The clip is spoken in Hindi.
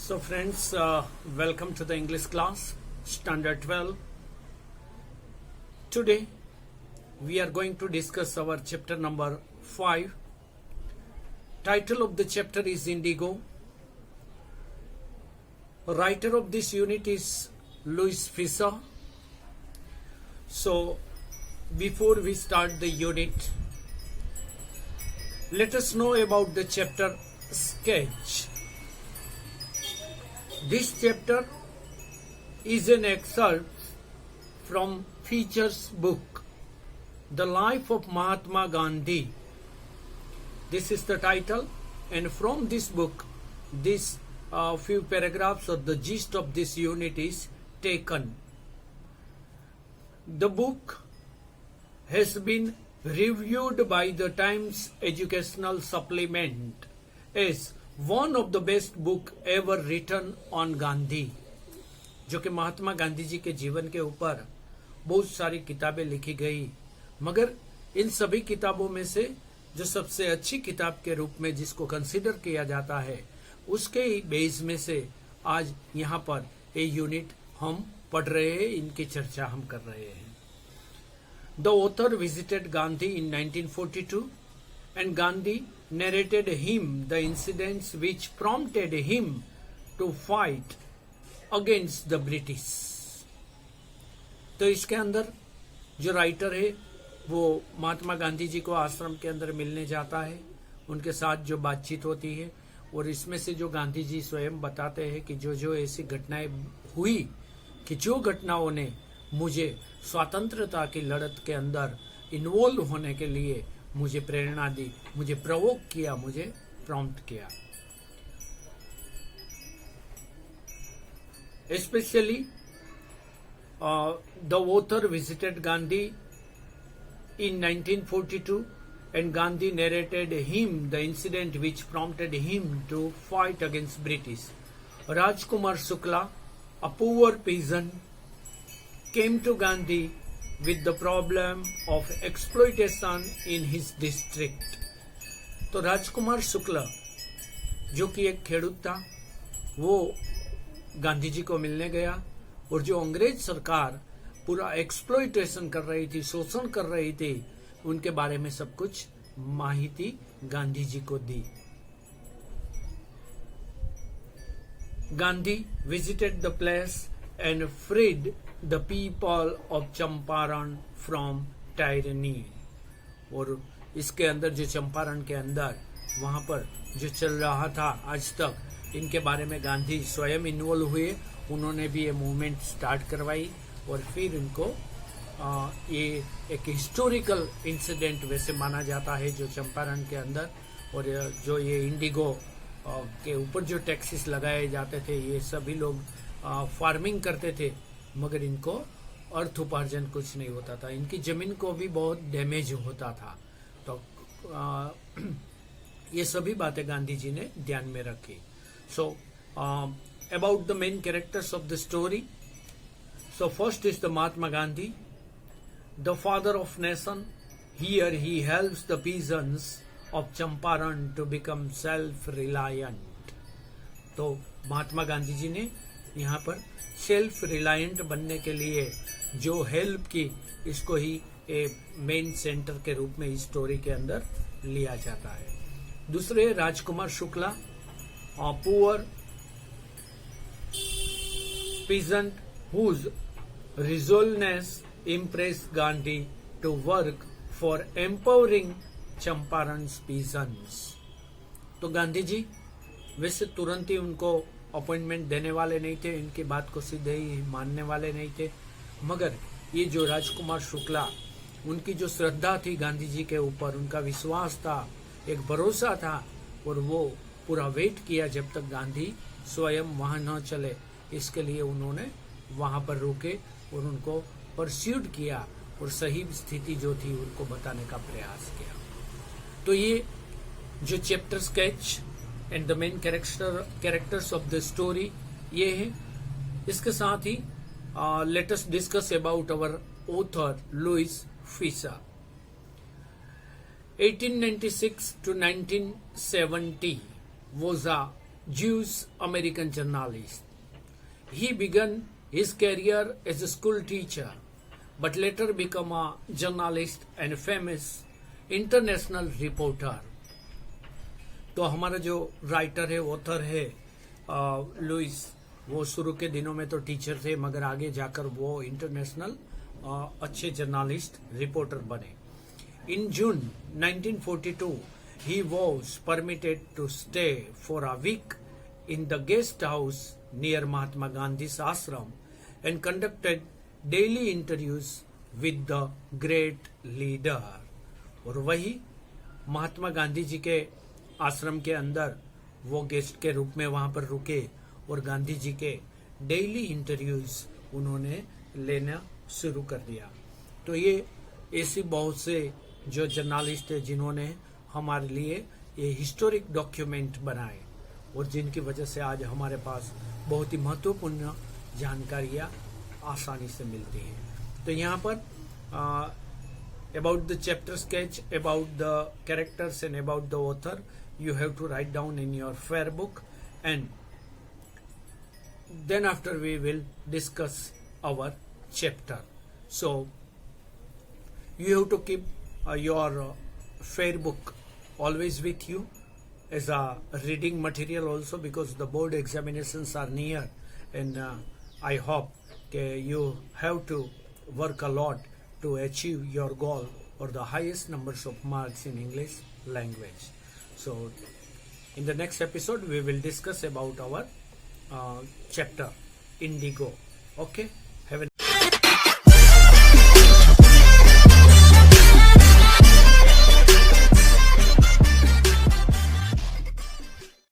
So friends, welcome to the English class, Standard 12. Today, we are going to discuss our chapter number 5. Title of the chapter is Indigo. Writer of this unit is Louis Fisher. So, before we start the unit, let us know about the chapter Sketch. This chapter is an excerpt from Fisher's book, The Life of Mahatma Gandhi. This is the title, and from this book, this few paragraphs or the gist of this unit is taken. The book has been reviewed by the Times Educational Supplement as one of the best book ever written on Gandhi, जो कि महात्मा गांधी जी के जीवन के ऊपर बहुत सारी किताबें लिखी गई, मगर इन सभी किताबों में से जो सबसे अच्छी किताब के रूप में जिसको कंसीडर किया जाता है, उसके बेस में से आज यहाँ पर ये यूनिट हम पढ़ रहे हैं, इनकी चर्चा हम कर रहे हैं. The author visited Gandhi in 1942 and Gandhi narrated him the incidents which prompted him to fight against the British. तो इसके अंदर जो राइटर है वो महात्मा गांधी जी को आश्रम के अंदर मिलने जाता है, उनके साथ जो बातचीत होती है, और इसमें से जो गांधी जी स्वयं बताते हैं कि जो ऐसी घटनाएं हुई कि जो घटनाओं ने मुझे स्वतंत्रता की लड़त के अंदर इन्वॉल्व होने के लिए मुझे प्रेरणा दी, मुझे प्रोवोक किया, मुझे प्रॉम्प्ट किया. Especially, the author visited Gandhi in 1942 and Gandhi narrated him the incident which prompted him to fight against British. Rajkumar Shukla, a poor peasant, came to Gandhi with the problem of exploitation in his district. तो राजकुमार शुक्ला जो कि एक खेडूत था, वो गांधी जी को मिलने गया, और जो अंग्रेज सरकार पूरा एक्सप्लॉइटेशन कर रही थी, शोषण कर रही थी, उनके बारे में सब कुछ माहिती गांधी जी को दी. Gandhi visited the place and freed the people of Champaran from tyranny. और इसके अंदर जो चंपारण के अंदर वहां पर जो चल रहा था आज तक, इनके बारे में गांधी स्वयं इन्वॉल्व हुए, उन्होंने भी ये मूवमेंट स्टार्ट करवाई, और फिर इनको ये एक हिस्टोरिकल इंसिडेंट वैसे माना जाता है जो चंपारण के अंदर, और जो ये इंडिगो के ऊपर जो टैक्सेस लगाए जाते थे, ये सभी लोग फार्मिंग करते थे, मगर इनको अर्थ उपार्जन कुछ नहीं होता था, इनकी जमीन को भी बहुत डैमेज होता था. तो ये सभी बातें गांधी जी ने ध्यान में रखी. So about the main characters of the story. So first is the Mahatma Gandhi, the father of nation. Here he helps the peasants of Champaran to become self reliant. तो महात्मा गांधी जी ने यहाँ पर सेल्फ रिलायंट बनने के लिए जो हेल्प की, इसको ही मेन सेंटर के रूप में इस स्टोरी के अंदर लिया जाता है. दूसरे Rajkumar Shukla, poor peasant whose resolveness impressed Gandhi to work for empowering Champaran's peasants. तो गांधी जी वैसे तुरंत ही उनको अपॉइंटमेंट देने वाले नहीं थे, इनकी बात को सीधे ही मानने वाले नहीं थे, मगर ये जो राजकुमार शुक्ला, उनकी जो श्रद्धा थी गांधी जी के ऊपर, उनका विश्वास था, एक भरोसा था, और वो पूरा वेट किया जब तक गांधी स्वयं वहां न चले. इसके लिए उन्होंने वहां पर रुके और उनको परस्यूड किया, और सही स्थिति जो थी उनको बताने का प्रयास किया. तो ये जो chapter sketch and the main characters of the story ये है. इसके साथ ही let us discuss about our author Louis Fischer. 1896 to 1970 was a Jewish American journalist. He began his career as a school teacher, but later became a journalist and famous international reporter. तो हमारा जो राइटर है, ऑथर है लुइस, वो शुरू के दिनों में तो टीचर थे, मगर आगे जाकर वो इंटरनेशनल अच्छे जर्नलिस्ट रिपोर्टर बने. In June 1942, he was permitted to stay for a week in the guest house near Mahatma Gandhi's ashram and conducted daily interviews with the great leader. और वही महात्मा गांधी जी के आश्रम के अंदर वो गेस्ट के रूप में वहां पर रुके और गांधी जी के डेली इंटरव्यूज उन्होंने लेना शुरू कर दिया. तो ये ऐसी बहुत से जो जर्नलिस्ट है जिन्होंने हमारे लिए ये हिस्टोरिक डॉक्यूमेंट बनाए और जिनकी वजह से आज हमारे पास बहुत ही महत्वपूर्ण जानकारियां आसानी से मिलती हैं. तो यहाँ पर about the chapter sketch, about the characters and about the author, you have to write down in your fair book, and then after we will discuss our chapter. So you have to keep your fair book always with you as a reading material also, because the board examinations are near, and I hope you have to work a lot to achieve your goal or the highest numbers of marks in English language. So in the next episode we will discuss about our chapter Indigo. Okay.